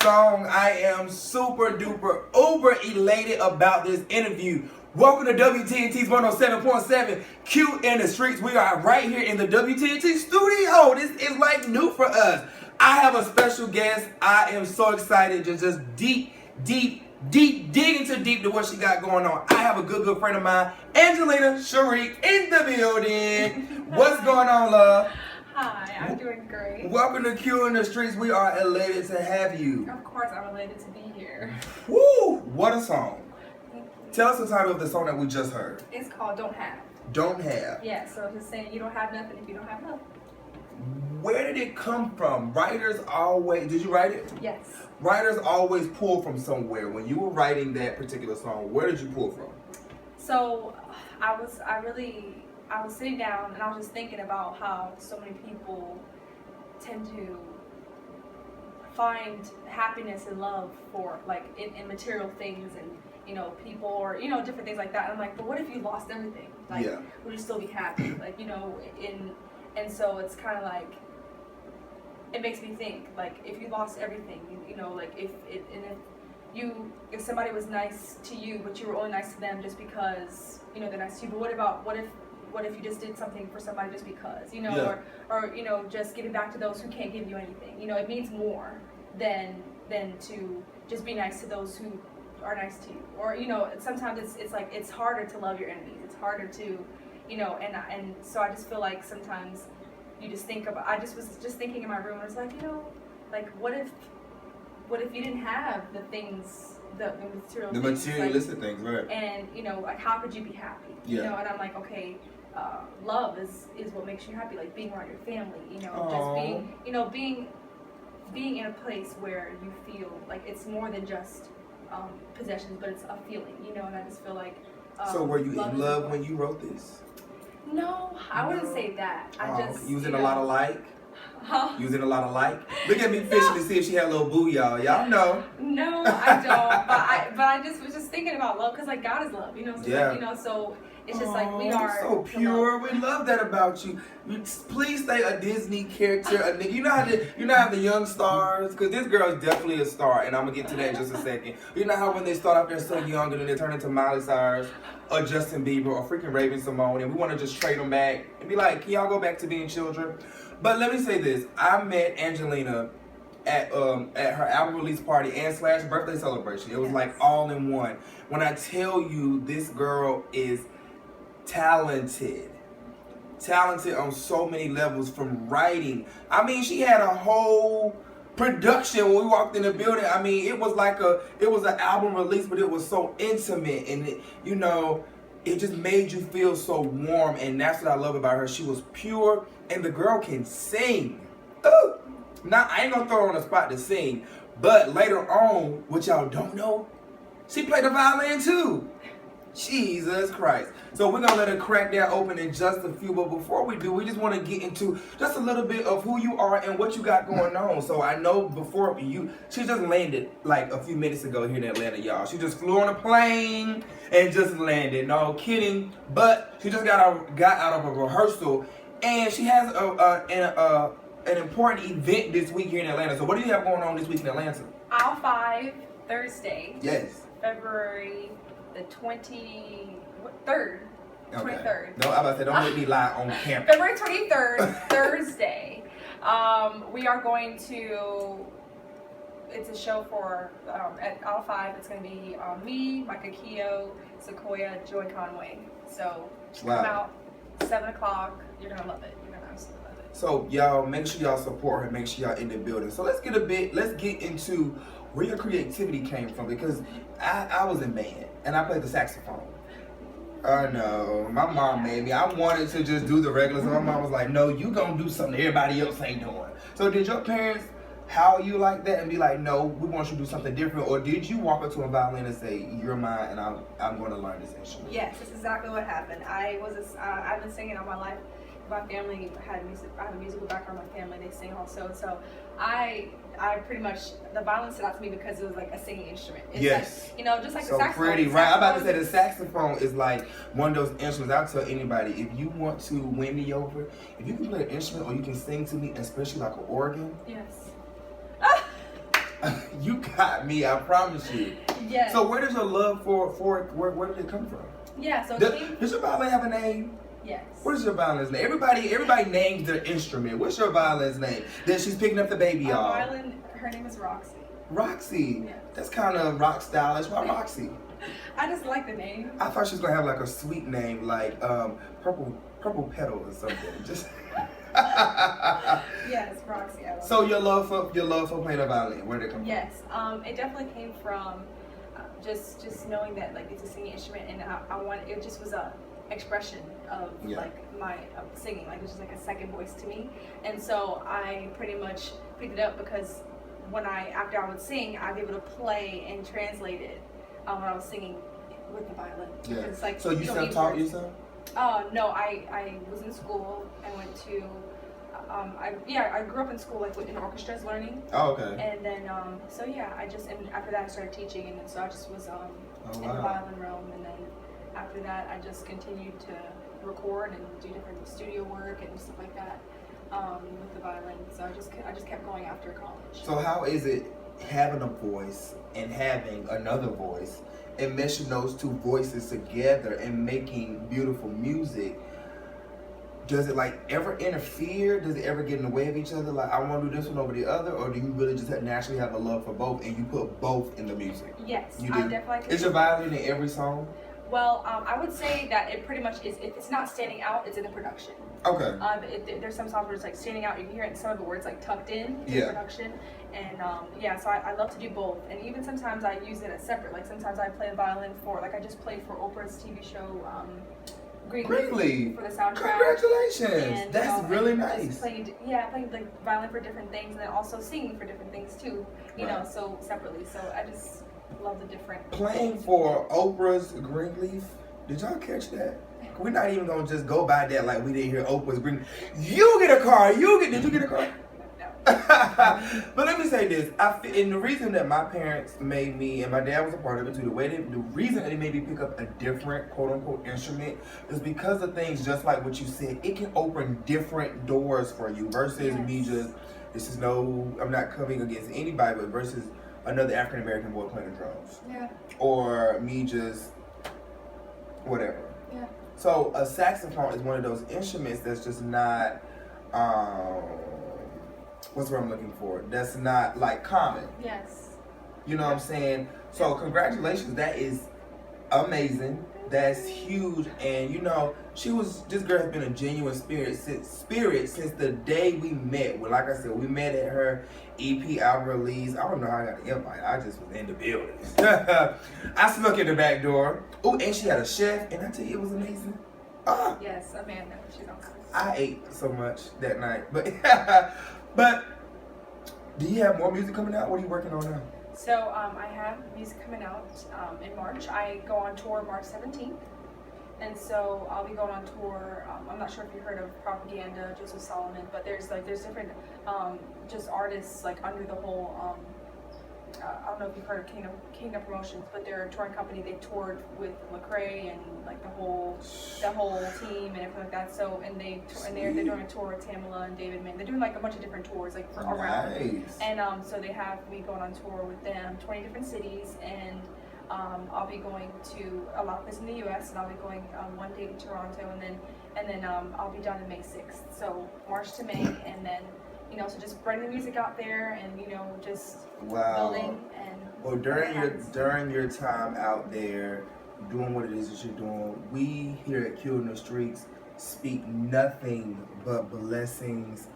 song. I am super duper uber elated about this interview. Welcome to WTNT's 107.7 Q in the Streets. We are right here in the WTNT studio. This is like new for us. I have a special guest. I am so excited to just dig into deep to what she got going on. I have a good friend of mine, Angelina, Sherie, in the building. What's going on, love? Hi, I'm doing great. Welcome to Q in the Streets. We are elated to have you. Of course, I'm elated to be here. Woo! What a song. Tell us the title of the song that we just heard. It's called Don't Have. Don't Have. Yeah, so just saying you don't have nothing if you don't have love. Where did it come from? Writers always, did you write it? Yes. Writers always pull from somewhere. When you were writing that particular song, where did you pull from? So I was sitting down and I was just thinking about how so many people tend to find happiness and love for like in material things and people or different things like that. And I'm like, but what if you lost everything? Like, would you still be happy? Like, and so it's kind of like, it makes me think, like, if you lost everything, like if somebody was nice to you, but you were only nice to them just because, they're nice to you, but what if you just did something for somebody just because, or just giving back to those who can't give you anything. It means more than to just be nice to those who are nice to you. Or, sometimes it's like, it's harder to love your enemies. It's harder to, and so I just feel like sometimes you just think about, I just was just thinking in my room, I was like, like what if you didn't have the things, the materialistic things, right? And, like, how could you be happy? And I'm like, okay, love is what makes you happy, like being around your family, just being in a place where you feel like it's more than just possessions, but it's a feeling, and I just feel like so were you in love when you wrote this? No, I wouldn't say that. I just using a lot of like? Huh? Using a lot of like? Look at me fishing to see if she had a little boo, y'all. Y'all know. No, I don't. but I just was just thinking about love because like God is love, so so it's just like we are so pure. We love that about you. Please stay a Disney character. You know how the young stars, because this girl is definitely a star, and I'm gonna get to that in just a second. You know how when they start off there so young and then they turn into Miley Cyrus or Justin Bieber or freaking Raven Simone, and we want to just trade them back and be like, can y'all go back to being children? But let me say this: I met Angelina at her album release party and / birthday celebration. It was like all in one. When I tell you, this girl is talented on so many levels, from writing. I mean, she had a whole production when we walked in the building. I mean, it was an album release, but it was so intimate, and it just made you feel so warm, and that's what I love about her. She was pure, and the girl can sing. Ooh. Now, I ain't gonna throw her on the spot to sing, but later on, what y'all don't know, she played the violin too. Jesus Christ. So we're going to let her crack that open in just a few. But before we do, we just want to get into just a little bit of who you are and what you got going on. So I know she just landed like a few minutes ago here in Atlanta, y'all. She just flew on a plane and just landed. No kidding. But she just got out of a rehearsal. And she has an important event this week here in Atlanta. So what do you have going on this week in Atlanta? Aisle 5, Thursday. Yes. February the 23rd. Okay. 23rd. No, I'm about to say, don't make me lie on camera. February 23rd, Thursday. We are going to, it's a show for, at Aisle 5, it's going to be me, Micah Keogh, Sequoia, Joy Conway. So, come out, 7 o'clock. You're going to love it. You're going to absolutely love it. So, y'all, make sure y'all support her. Make sure y'all in the building. So, let's get into where your creativity came from, because I was in band and I played the saxophone. I know, my mom made me. I wanted to just do the regular, so my mom was like, no, you gonna do something everybody else ain't doing. So did your parents howl you like that and be like, no, we want you to do something different? Or did you walk up to a violin and say, you're mine and I'm going to learn this instrument? Yes, that's exactly what happened. I've been singing all my life. My family had music. I have a musical background. My family, they sing also. So I pretty much, the violin stood out to me because it was like a singing instrument. It's yes. Like, just like so the saxophone. Pretty, right? I'm about to say the saxophone is like one of those instruments. I'll tell anybody, if you want to win me over, if you can play an instrument or you can sing to me, especially like an organ. Yes. You got me, I promise you. Yes. So where does your love for where did it come from? Yeah, so Does your violin have a name? Yes. What is your violin's name? Everybody names their instrument. What's your violin's name? That she's picking up the baby, y'all. Our violin, her name is Roxy. Roxy. Yes. That's kind of rock stylish. Why Roxy? I just like the name. I thought she was gonna have like a sweet name, like purple petal or something. Just. Yes, Roxy. I love So your love for playing the violin, where did it come Yes, it definitely came from just knowing that like it's a singing instrument, and I wanted, it just was a expression of like my singing, like it was just like a second voice to me, and so I pretty much picked it up because after I would sing, I'd be able to play and translate it when I was singing with the violin. Yeah. It's like, so you self-taught yourself? No, I was in school. I went to I grew up in school like in orchestras learning. Oh, okay. And then so yeah, and after that I started teaching, and then so I just was in the violin realm, and then after that I just continued to record and do different studio work and stuff like that with the violin. So I just kept going after college. So how is it having a voice and having another voice and meshing those two voices together and making beautiful music? Does it like ever interfere? Does it ever get in the way of each other? Like, I want to do this one over the other, or do you really just naturally have a love for both and you put both in the music? Yes, you do. I definitely. Is your violin in every song? Well, I would say that it pretty much is. If it's not standing out, it's in the production. Okay. There's some songs where it's like standing out. You can hear it in some of it where it's like tucked in the production. And so I love to do both. And even sometimes I use it as separate. Like sometimes I play the violin for, like I just played for Oprah's TV show. Greenleaf for the soundtrack. Congratulations! And, that's really nice. Played like violin for different things, and then also singing for different things too. You know, so separately. So I just love the different. Playing for Oprah's Greenleaf. Did y'all catch that? We're not even gonna just go by that like we didn't hear Oprah's Greenleaf. You get a car. Did you get a car? But let me say this, and the reason that my parents made me, and my dad was a part of it too, the reason that they made me pick up a different quote-unquote instrument is because of things just like what you said. It can open different doors for you versus me just, I'm not coming against anybody, but versus another African-American boy playing the drums. Yeah. Or me just, whatever. Yeah. So a saxophone is one of those instruments that's just not, what's what I'm looking for? That's not like common. Yes. You know what I'm saying? So congratulations, that is amazing. That's huge. And you know, this girl has been a genuine spirit since the day we met. Well, like I said, we met at her EP album release. I don't know how I got the invite. I just was in the building. I snuck in the back door. Oh, and she had a chef, and I tell you, it was amazing. Yes, Amanda. She's awesome. I ate so much that night, but do you have more music coming out? What are you working on now? So I have music coming out in March. I go on tour March 17th. And so I'll be going on tour. I'm not sure if you heard of Propaganda, Joseph Solomon, but there's different just artists like under the whole, I don't know if you've heard of Kingdom Promotions, but they're a touring company. They toured with Lecrae and like the whole team and everything like that. So they're doing a tour with Tamela and David Mann. They're doing like a bunch of different tours like around. Nice. And so they have me going on tour with them, 20 different cities, and I'll be going to a lot of places in the U.S. and I'll be going one day to Toronto, and then I'll be done in May 6th. So March to May, and then so just bringing the music out there, and just building and. Well, during your time out there, doing what it is that you're doing, we here at Killing the Streets speak nothing but blessings,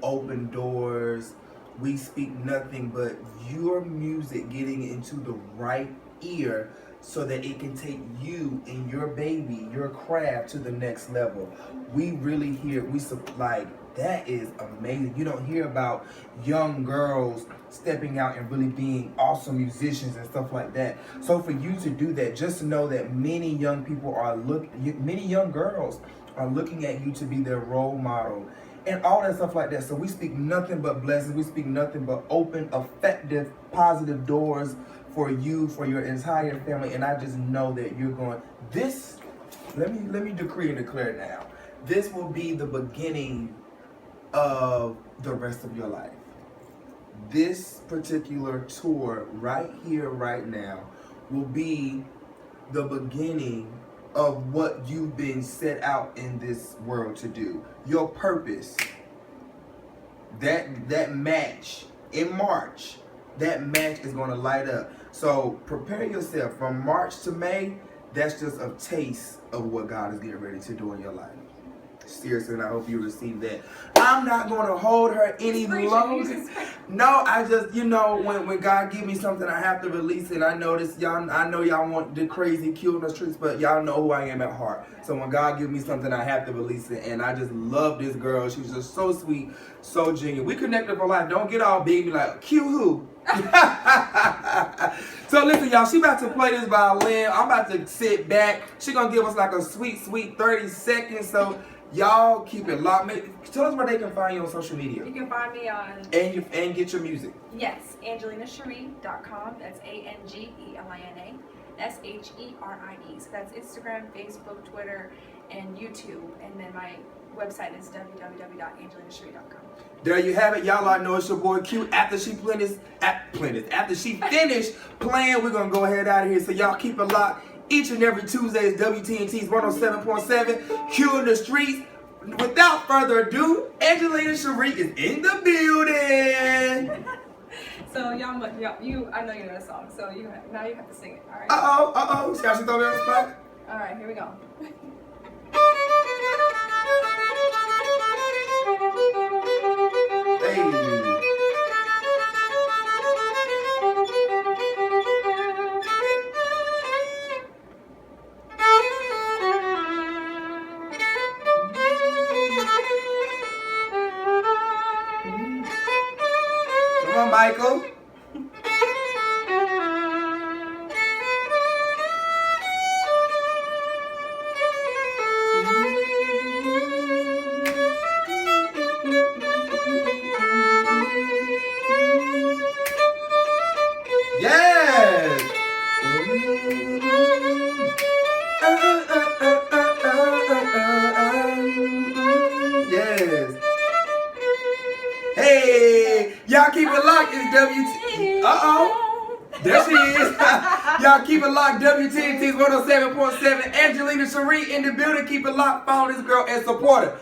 open doors. We speak nothing but your music getting into the right ear so that it can take you and your baby, your craft to the next level. We really that is amazing. You don't hear about young girls stepping out and really being awesome musicians and stuff like that. So for you to do that, just to know that many young girls are looking at you to be their role model and all that stuff like that. So we speak nothing but blessings. We speak nothing but open, effective, positive doors for you, for your entire family. And I just know that you're going, let me decree and declare now. This will be the beginning of the rest of your life. this particular tour right here, right now, will be the beginning of what you've been set out in this world to do. Your purpose. That match in March, that match is going to light up. So prepare yourself. From March to May, that's just a taste of what God is getting ready to do in your life. Seriously, and I hope you receive that. I'm not going to hold her any longer. No, I just, when God give me something, I have to release it. I know y'all want the crazy cute in the streets, but y'all know who I am at heart. So when God gives me something, I have to release it. And I just love this girl. She's just so sweet, so genuine. We connected for life. Don't get all big and be like, cute who? So listen, y'all, she about to play this violin. I'm about to sit back. She gonna give us like a sweet 30 seconds. So y'all keep it locked. Tell us where they can find you on social media. You can find me on... And get your music. Yes, AngelinaSherie.com. That's ANGELINA SHERIE. So that's Instagram, Facebook, Twitter, and YouTube. And then my website is www.angelinasherie.com. There you have it, y'all. I know it's your boy Q. After she finished playing, we're gonna go ahead out of here. So y'all keep it locked. Each and every Tuesday is WTNT's 107.7 Q in the streets. Without further ado, Angelina Sherie is in the building. So I know you know the song. So now you have to sing it. All right. See how she throw me on the spot? All right, here we go. Hey. Come on, Michael. Yes. Yes. Hey, y'all keep it locked. It's WT. There she is. Y'all keep it locked. WTNT's 107.7. Angelina Sherie in the building. Keep it locked. Follow this girl and support her.